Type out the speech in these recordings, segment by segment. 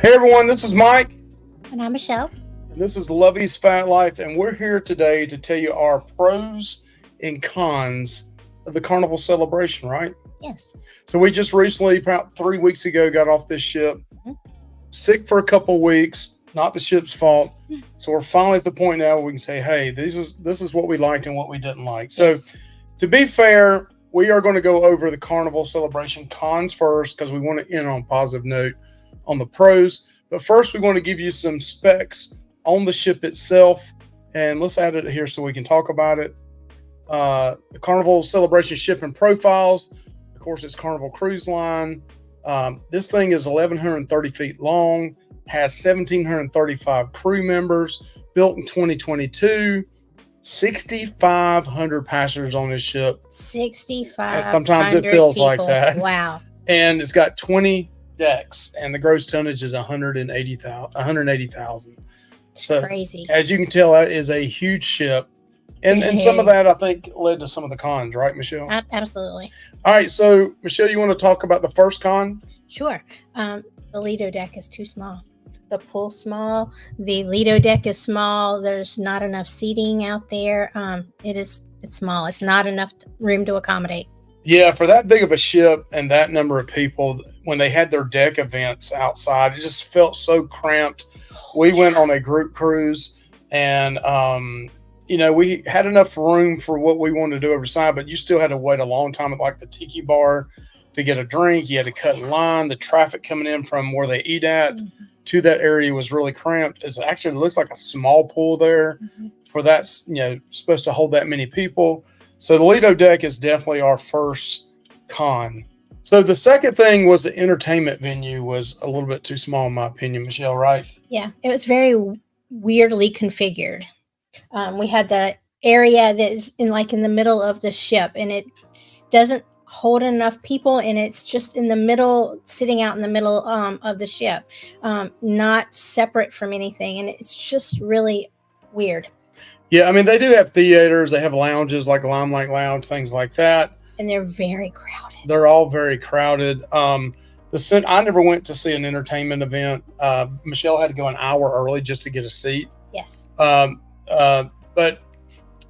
Hey everyone, this is Mike, And I'm Michelle. and this is Lovey's Fat Life, and we're here today to tell you our pros and cons of the Carnival celebration, right? Yes. So we just recently, about 3 weeks ago, got off this ship, Mhm. sick for a couple weeks, not the ship's fault. So we're finally at the point now where we can say, hey, this is what we liked and what we didn't like. So Yes. to be fair, we are going to go over the Carnival celebration cons first because we want to end on a positive note on the pros. But first, we want to give you some specs on the ship itself, and let's add it here so we can talk about it. The Carnival celebration ship and profiles. Of course, it's Carnival Cruise Line. This thing is 1,130 feet long, has 1,735 crew members, built in 2022. 6,500 passengers on this ship. 6,500 And sometimes it feels people. like that. Wow. And it's got 20 decks, and the gross tonnage is 180,000. So Crazy. as you can tell, that is a huge ship. And some of that, I think, led to some of the cons, right, Michelle? Absolutely. All right, so Michelle, you want to talk about the first con? Sure. The Lido deck is too small. The pool small. The Lido deck is small. There's not enough seating out there. It's small. It's not enough room to accommodate. Yeah, for that big of a ship and that number of people, when they had their deck events outside, it just felt so cramped. We went on a group cruise, and we had enough room for what we wanted to do every side, but you still had to wait a long time at like the tiki bar to get a drink. You had to cut in line. The traffic coming in from where they eat at to that area was really cramped. It actually looks like a small pool there for that's supposed to hold that many people. So the Lido deck is definitely our first con. So the second thing was the entertainment venue was a little bit too small, in my opinion, Michelle, right? Yeah, it was very weirdly configured. We had the area that is in the middle of the ship, and it doesn't hold enough people, and it's just in the middle, sitting out in the middle of the ship, not separate from anything, and it's just really weird. Yeah, I mean, they do have theaters. They have lounges like Limelight Lounge, things like that. And they're very crowded. They're all very crowded. I never went to see an entertainment event. Michelle had to go an hour early just to get a seat. Yes. But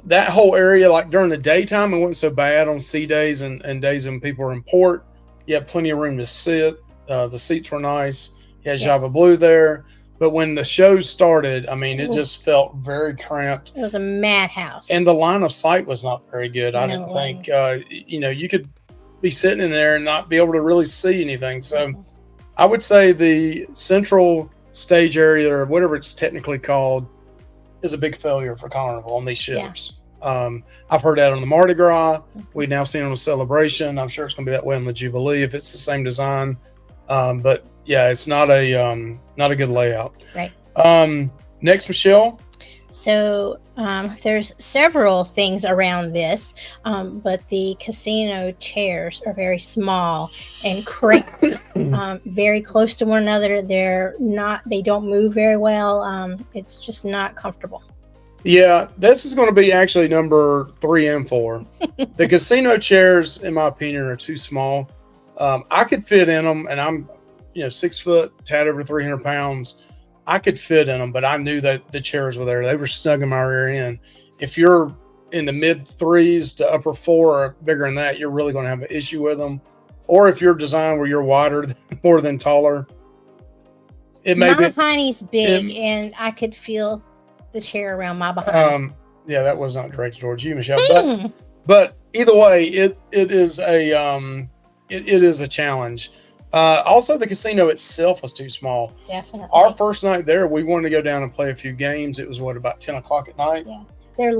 that whole area, like during the daytime, it wasn't so bad on sea days and days when people were in port. You had plenty of room to sit. The seats were nice. You had Java Blue there. But when the show started, I mean, it just felt very cramped. It was a madhouse. And the line of sight was not very good. I didn't think, you could be sitting in there and not be able to really see anything. So I would say the central stage area, or whatever it's technically called, is a big failure for Carnival on these ships. Yeah. I've heard that on the Mardi Gras. We've now seen it on the Celebration. I'm sure it's going to be that way on the Jubilee if it's the same design. But yeah, it's not a good layout. Right. Next, Michelle. So there's several things around this, but the casino chairs are very small and cramped, very close to one another. They don't move very well. It's just not comfortable. Yeah, this is going to be actually number 3 and 4. The casino chairs, in my opinion, are too small. I could fit in them, and I'm 6 foot, tad over 300 pounds. I could fit in them, but I knew that the chairs were there. They were snug in my rear end. If you're in the mid 3s to upper 4 or bigger than that, you're really going to have an issue with them. Or if you're designed where you're wider more than taller, it may be. My behind's big, and I could feel the chair around my behind. Yeah, that was not directed towards you, Michelle. But either way, it is a challenge. Also, the casino itself was too small. Definitely. Our first night there, we wanted to go down and play a few games. It was about 10 o'clock at night. Yeah. There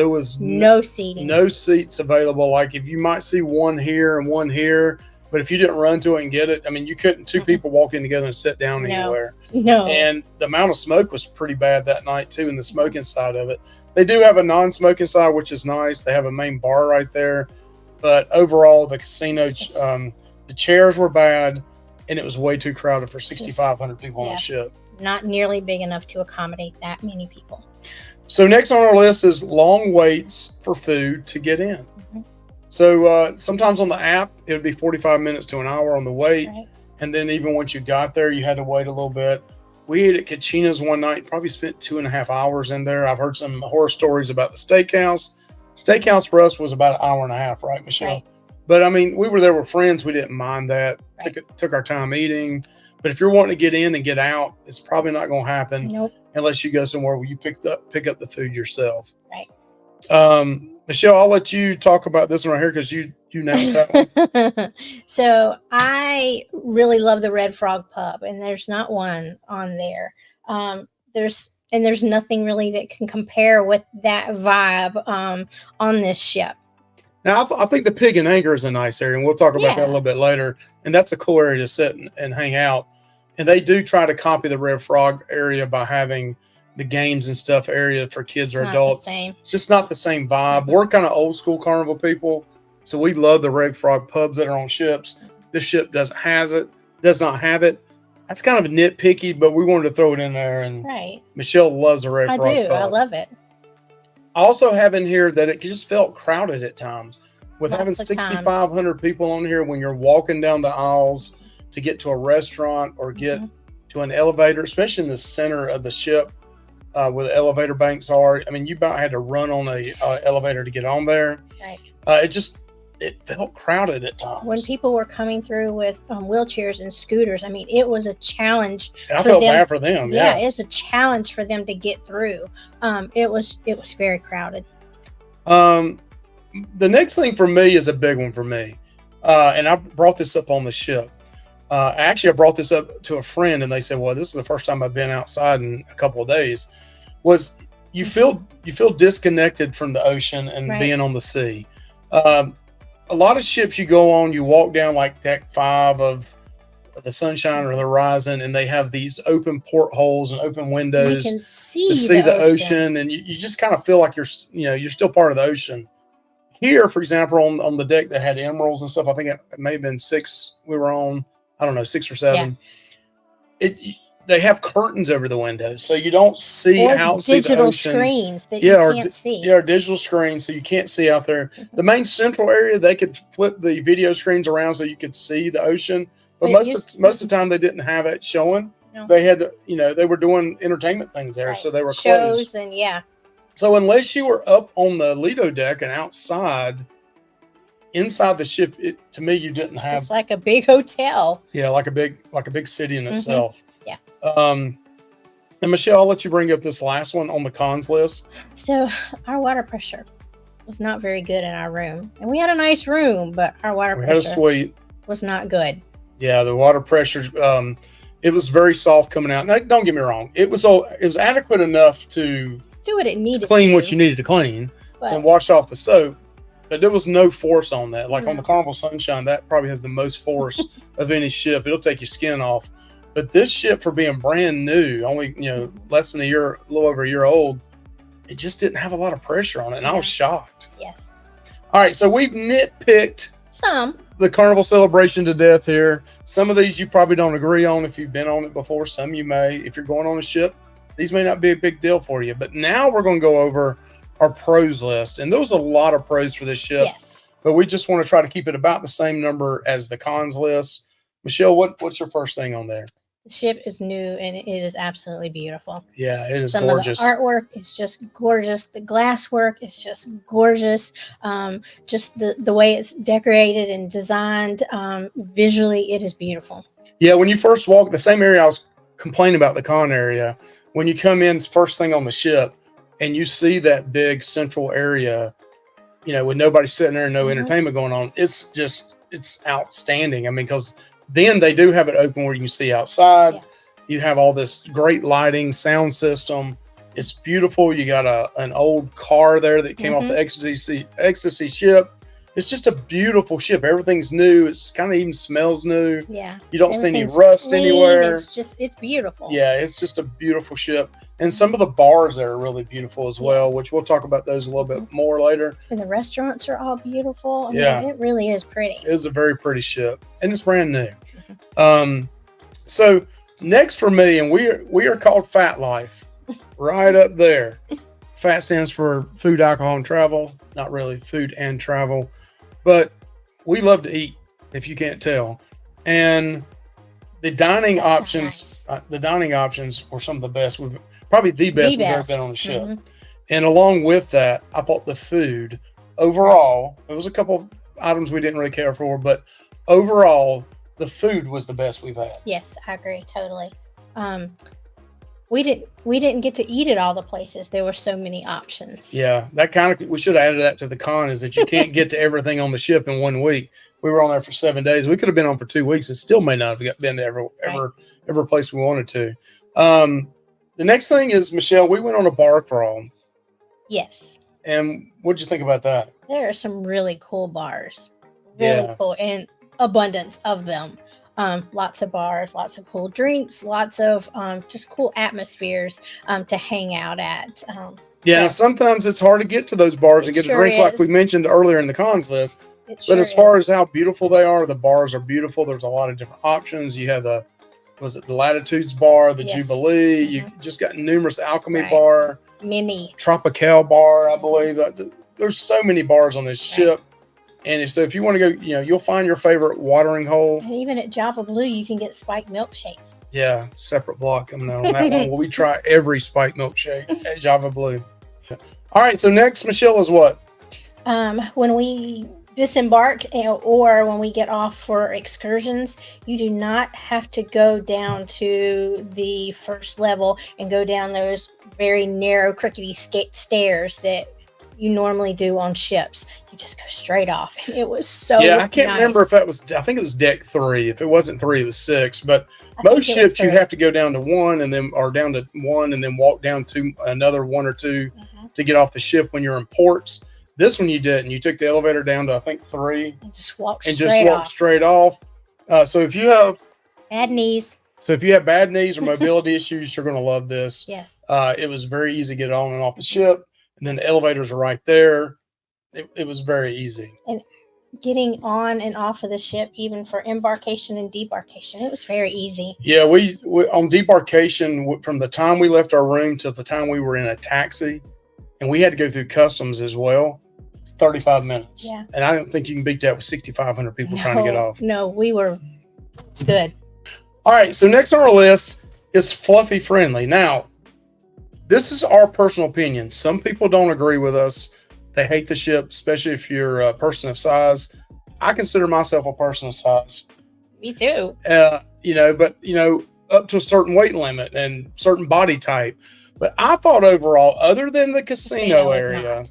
was no seating. No seats available. Like if you might see one here and one here, but if you didn't run to it and get it, I mean, you couldn't two people walk in together and sit down anywhere. No. And the amount of smoke was pretty bad that night too, in the smoking side of it. They do have a non-smoking side, which is nice. They have a main bar right there. But overall, the casino, the chairs were bad, and it was way too crowded for 6,500 people on the ship. Not nearly big enough to accommodate that many people. So next on our list is long waits for food to get in. So sometimes on the app, it would be 45 minutes to an hour on the wait. Right. And then even once you got there, you had to wait a little bit. We ate at Kachina's one night, probably spent 2.5 hours in there. I've heard some horror stories about the steakhouse. Steakhouse for us was about an hour and a half, right, Michelle? Right. But I mean, we were there with friends. We didn't mind that. Right. Took our time eating. But if you're wanting to get in and get out, it's probably not going to happen. Nope. Unless you go somewhere where you pick up the food yourself. Right. Michelle, I'll let you talk about this one right here because you announced that one. So I really love the Red Frog Pub, and there's not one on there. There's nothing really that can compare with that vibe on this ship. Now, I think the Pig and Anchor is a nice area, and we'll talk about that a little bit later. And that's a cool area to sit and hang out. And they do try to copy the Red Frog area by having the games and stuff area for kids or adults. It's just not the same vibe. We're kind of old school Carnival people, so we love the Red Frog pubs that are on ships. This ship does not have it. That's kind of nitpicky, but we wanted to throw it in there. And Michelle loves the Red Frog pub. I love it. I also have in here that it just felt crowded at times. With having 6,500 people on here, when you're walking down the aisles to get to a restaurant or get to an elevator, especially in the center of the ship where the elevator banks are. I mean, you about had to run on a elevator to get on there. Right. It felt crowded at times. When people were coming through with wheelchairs and scooters, I mean, it was a challenge. And I felt bad for them. Yeah, it's a challenge for them to get through. It was very crowded. The next thing for me is a big one for me, and I brought this up on the ship. Actually, I brought this up to a friend, and they said, "Well, this is the first time I've been outside in a couple of days." Was you feel disconnected from the ocean and being on the sea? A lot of ships you go on, you walk down like deck 5 of the Sunshine or the Horizon, and they have these open portholes and open windows to see the ocean, and you just kind of feel like you're still part of the ocean. Here, for example, on the deck that had emeralds and stuff, I think it may have been 6 we were on. I don't know, 6 or 7. Yeah. They have curtains over the windows, so you don't see out the digital ocean. Screens that you can't see. Yeah, digital screens, so you can't see out there. The main central area, they could flip the video screens around so you could see the ocean, but most of the time they didn't have it showing. No. They had to, they were doing entertainment things there, so they were shows closed. And So unless you were up on the Lido deck and outside. Inside the ship, to me, you didn't have. It's like a big hotel. Yeah, like a big city in itself. Yeah. And Michelle, I'll let you bring up this last one on the cons list. So our water pressure was not very good in our room, and we had a nice room, but our water pressure was not good. Yeah, the water pressure. It was very soft coming out. Now, don't get me wrong; it was adequate enough to do what it needed, to clean what you needed to clean, and wash off the soap. But there was no force on that. Like on the Carnival Sunshine, that probably has the most force of any ship. It'll take your skin off. But this ship, for being brand new, only less than a little over a year old, it just didn't have a lot of pressure on it, and I was shocked. Yes. All right, so we've nitpicked the Carnival Celebration to death here. Some of these you probably don't agree on if you've been on it before. Some you may. If you're going on a ship, these may not be a big deal for you. But now we're going to go over our pros list, and there was a lot of pros for this ship. Yes. But we just want to try to keep it about the same number as the cons list. Michelle, what's your first thing on there? The ship is new, and it is absolutely beautiful. Yeah, it is gorgeous. Some of the artwork is just gorgeous. The glass work is just gorgeous. Just the way it's decorated and designed, visually, it is beautiful. Yeah, when you first walk, the same area I was complaining about, the con area, when you come in first thing on the ship, and you see that big central area, with nobody sitting there and no entertainment going on, it's outstanding. I mean, because then they do have it open where you can see outside. Yeah. You have all this great lighting, sound system. It's beautiful. You got an old car there that came off the Ecstasy ship. It's just a beautiful ship. Everything's new. It's kind of even smells new. Yeah. You don't see any rust anywhere. It's beautiful. Yeah, it's just a beautiful ship. And some of the bars there are really beautiful as well, which we'll talk about those a little bit more later. And the restaurants are all beautiful. I mean, it really is pretty. It is a very pretty ship, and it's brand new. So next for me, and we are called Fat Life, right up there. FAT stands for food, alcohol, and travel. Not really food and travel, but we love to eat, if you can't tell. And The dining That's not options, nice. the dining options were some of the best. Probably the best we've ever been on the ship. Mhm. And along with that, I thought the food overall, there was a couple items we didn't really care for, but overall, the food was the best we've had. Yes, I agree totally. Um, we didn't get to eat at all the places. There were so many options. Yeah, that kind of, we should have added that to the con, is that you can't get to everything on the ship in 1 week. We were on there for 7 days. We could have been on for 2 weeks and still may not have been to every place we wanted to. The next thing is, Michelle, we went on a bar crawl. Yes. And what'd you think about that? There are some really cool bars. Really cool, and abundance of them. Lots of bars, lots of cool drinks, lots of just cool atmospheres to hang out at. Yeah, sometimes it's hard to get to those bars and get a drink, like we mentioned earlier in the cons list. But as far as how beautiful they are, the bars are beautiful. There's a lot of different options. You have the Latitudes bar, the Jubilee. You just got numerous Alchemy bar, mini Tropical bar, I believe. There's so many bars on this ship. And if you want to go, you'll find your favorite watering hole. And even at Java Blue, you can get spiked milkshakes. Yeah, separate block coming out on that one. Well, we try every spiked milkshake at Java Blue. All right, so next, Michelle, is what? When we disembark or when we get off for excursions, you do not have to go down to the first level and go down those very narrow, crickety stairs that you normally do on ships. You just go straight off. It was so I can't remember if that was, I think it was deck 3. If it wasn't 3, it was 6. But most ships you have to go down to 1 and then walk down to another 1 or 2 to get off the ship when you're in ports. This one you didn't. You took the elevator down to, I think, 3 and just walked straight off. So if you have bad knees, bad knees or mobility issues, you're going to love this. Yes. It was very easy to get on and off the ship. And then the elevators are right there. It was very easy. And getting on and off of the ship, even for embarkation and debarkation, it was very easy. Yeah, we on debarkation, from the time we left our room to the time we were in a taxi, and we had to go through customs as well, it's 35 minutes. Yeah. And I don't think you can beat that with 6,500 people trying to get off. No, it's good. All right, so next on our list is fluffy friendly. Now, this is our personal opinion. Some people don't agree with us. They hate the ship, especially if you're a person of size. I consider myself a person of size. Me too. But up to a certain weight limit and certain body type. But I thought overall, other than the casino area,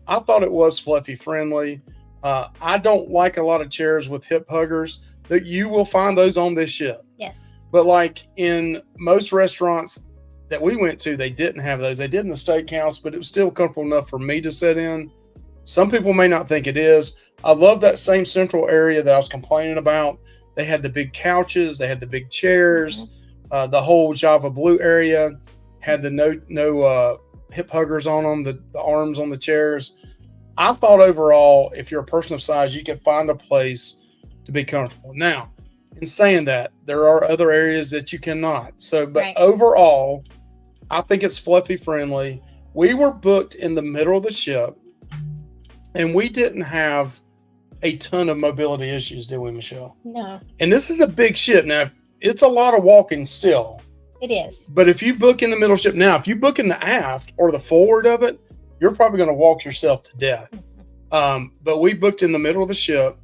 I thought it was fluffy friendly. I don't like a lot of chairs with hip huggers. That you will find those on this ship. Yes. But like in most restaurants that we went to, they didn't have those. They did in the steakhouse, but it was still comfortable enough for me to sit in. Some people may not think it is. I love that same central area that I was complaining about. They had the big couches. They had the big chairs. The whole Java Blue area had the no hip huggers on them, the arms on the chairs. I thought overall, if you're a person of size, you can find a place to be comfortable. Now, in saying that, there are other areas that you cannot. But overall, I think it's fluffy friendly. We were booked in the middle of the ship, and we didn't have a ton of mobility issues, did we, Michelle? No. And this is a big ship. Now, it's a lot of walking still. It is. But if you book in the middle ship, now, if you book in the aft or the forward of it, you're probably going to walk yourself to death. But we booked in the middle of the ship,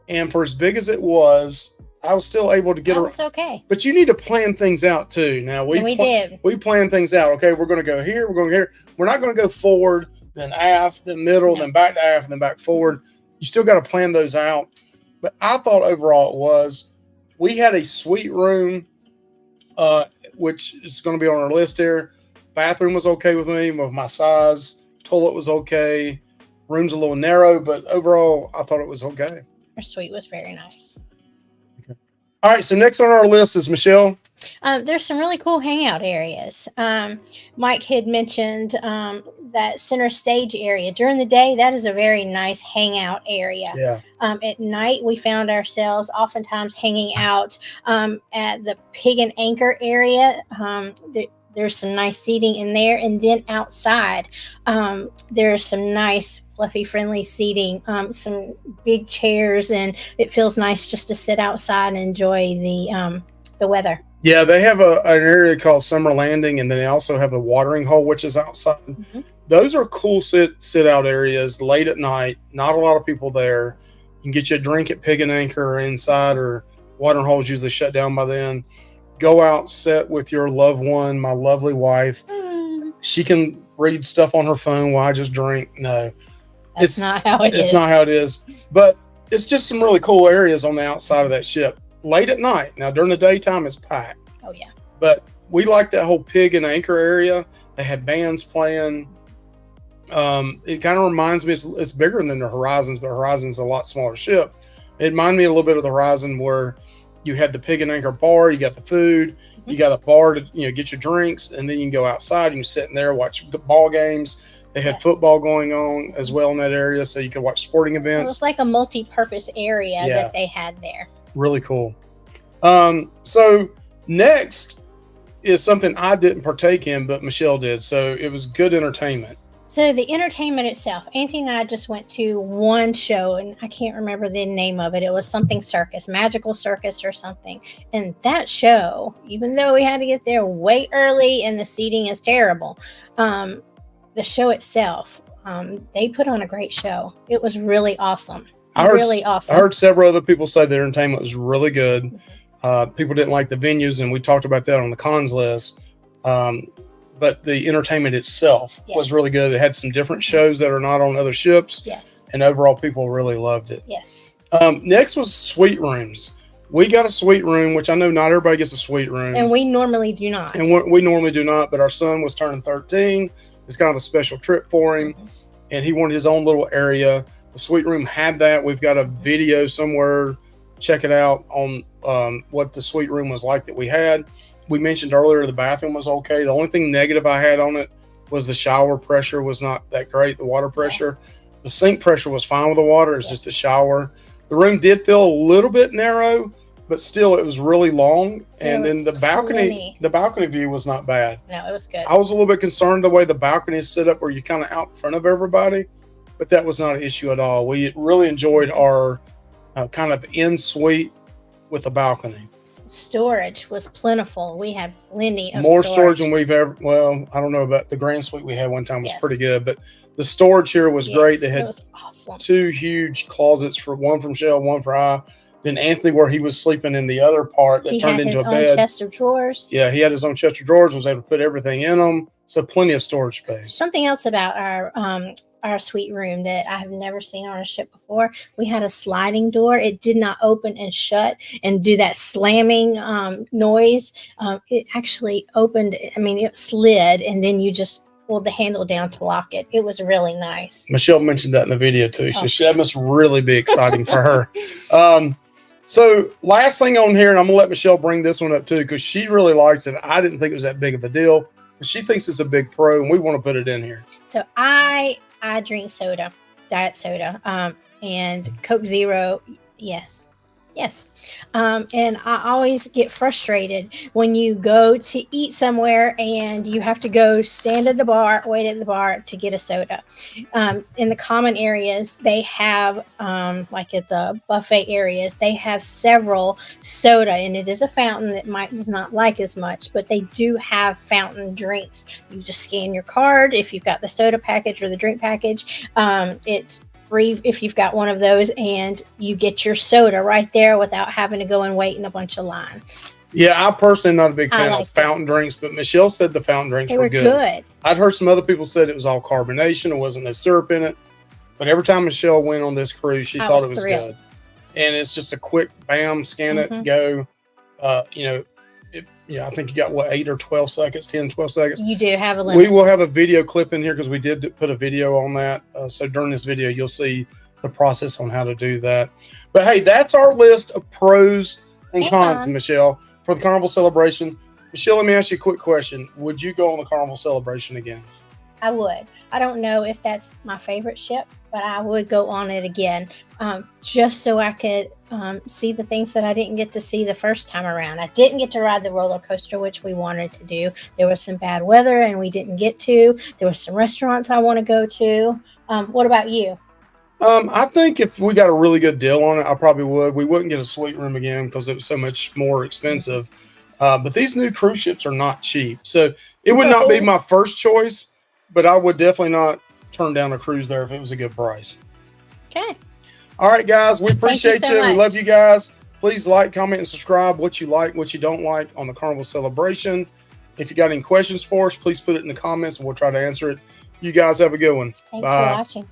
and for as big as it was, I was still able to get around. It's okay. But you need to plan things out too. Now we did. We planned things out. Okay, we're going to go here. We're going to go here. We're not going to go forward, then aft, then middle, then back to aft, then back forward. You still got to plan those out. But I thought overall we had a suite room, which is going to be on our list here. Bathroom was okay with me, with my size. Toilet was okay. Room's a little narrow, but overall, I thought it was okay. Our suite was very nice. All right, so next on our list is Michelle. There's some really cool hangout areas. Mike had mentioned that center stage area. During the day, that is a very nice hangout area. Yeah. At night, we found ourselves oftentimes hanging out at the Pig and Anchor area. There's some nice seating in there. And then outside, there's some nice fluffy friendly seating, some big chairs, and it feels nice just to sit outside and enjoy the the weather. Yeah, they have an area called Summer Landing, and then they also have a watering hole, which is outside. Mm-hmm. Those are cool sit out areas late at night. Not a lot of people there. You can get you a drink at Pig and Anchor or inside, or watering holes usually shut down by then. Go out, sit with your loved one, my lovely wife. She can read stuff on her phone while I just drink. No, it's not how it is. It's not how it is. But it's just some really cool areas on the outside of that ship. Late at night. Now, during the daytime, it's packed. Oh, yeah. But we like that whole Pig and Anchor area. They had bands playing. It kind of reminds me, it's bigger than the Horizons, but Horizon's a lot smaller ship. It reminded me a little bit of the Horizon, where you had the Pig and Anchor bar, you got the food, you got a bar to get your drinks, and then you can go outside and you sit in there, watch the ball games. They had football going on as well in that area, so you could watch sporting events. It was like a multi-purpose area that they had there. Really cool. So next is something I didn't partake in, but Michelle did. So it was good entertainment. So the entertainment itself, Anthony and I just went to one show, and I can't remember the name of it. It was something circus, magical circus or something. And that show, even though we had to get there way early and the seating is terrible, the show itself, they put on a great show. It was really awesome. I heard several other people say the entertainment was really good. People didn't like the venues, and we talked about that on the cons list. But the entertainment itself was really good. It had some different shows that are not on other ships. Yes. And overall, people really loved it. Yes. Next was suite rooms. We got a suite room, which I know not everybody gets a suite room. And we normally do not. And we normally do not, but our son was turning 13. It's kind of a special trip for him. Mm-hmm. And he wanted his own little area. The suite room had that. We've got a video somewhere. Check it out on what the suite room was like that we had. We mentioned earlier the bathroom was okay. The only thing negative I had on it was the shower pressure was not that great, the water pressure. The sink pressure was fine with the water. It's just the shower. The room did feel a little bit narrow, but still it was really long. And then the balcony view was not bad. No, it was good. I was a little bit concerned the way the balcony is set up where you're kind of out in front of everybody, but that was not an issue at all. We really enjoyed our kind of in-suite with a balcony. Storage was plentiful. We had plenty of more storage than we've ever. Well, I don't know about the grand suite we had one time was pretty good, but the storage here was great. They had awesome. 2 huge closets, for one from Shell, one for I. Then Anthony, where he was sleeping in the other part that turned into a bed. He had his own chest of drawers. Yeah, he had his own chest of drawers. Was able to put everything in them. So plenty of storage space. Something else about our suite room that I have never seen on a ship before. We had a sliding door. It did not open and shut and do that slamming noise. It actually opened. I mean, it slid, and then you just pulled the handle down to lock it. It was really nice. Michelle mentioned that in the video too. So that must really be exciting for her. So last thing on here, and I'm gonna let Michelle bring this one up too, because she really likes it. I didn't think it was that big of a deal. She thinks it's a big pro, and we want to put it in here. So I drink soda, diet soda, and Coke Zero. Yes. And I always get frustrated when you go to eat somewhere and you have to go stand at the bar, wait at the bar to get a soda. In the common areas, they have, like at the buffet areas, they have several soda, and it is a fountain that Mike does not like as much, but they do have fountain drinks. You just scan your card if you've got the soda package or the drink package. It's free if you've got one of those, and you get your soda right there without having to go and wait in a bunch of line. Yeah, I personally am not a big fan of fountain drinks, but Michelle said the fountain drinks were good. I'd heard some other people said it was all carbonation. There wasn't no syrup in it. But every time Michelle went on this cruise, she thought it was good. And it's just a quick bam, scan it, go. I think you got 8 or 12 seconds, 10, 12 seconds. You do have a limit. We will have a video clip in here because we did put a video on that. So during this video, you'll see the process on how to do that. But hey, that's our list of pros and cons, Michelle, for the Carnival Celebration. Michelle, let me ask you a quick question. Would you go on the Carnival Celebration again? I would. I don't know if that's my favorite ship, but I would go on it again, just so I could see the things that I didn't get to see the first time around. I didn't get to ride the roller coaster, which we wanted to do. There was some bad weather and we didn't get to. There were some restaurants I want to go to. What about you? I think if we got a really good deal on it, I probably would. We wouldn't get a suite room again because it was so much more expensive. But these new cruise ships are not cheap, so it would not be my first choice. But I would definitely not turn down a cruise there if it was a good price. Okay. All right, guys, we appreciate so you. We much. love you guys. Please like, comment, and subscribe what you like, what you don't like on the Carnival Celebration. If you got any questions for us, please put it in the comments and we'll try to answer it. You guys have a good one. Thanks for watching.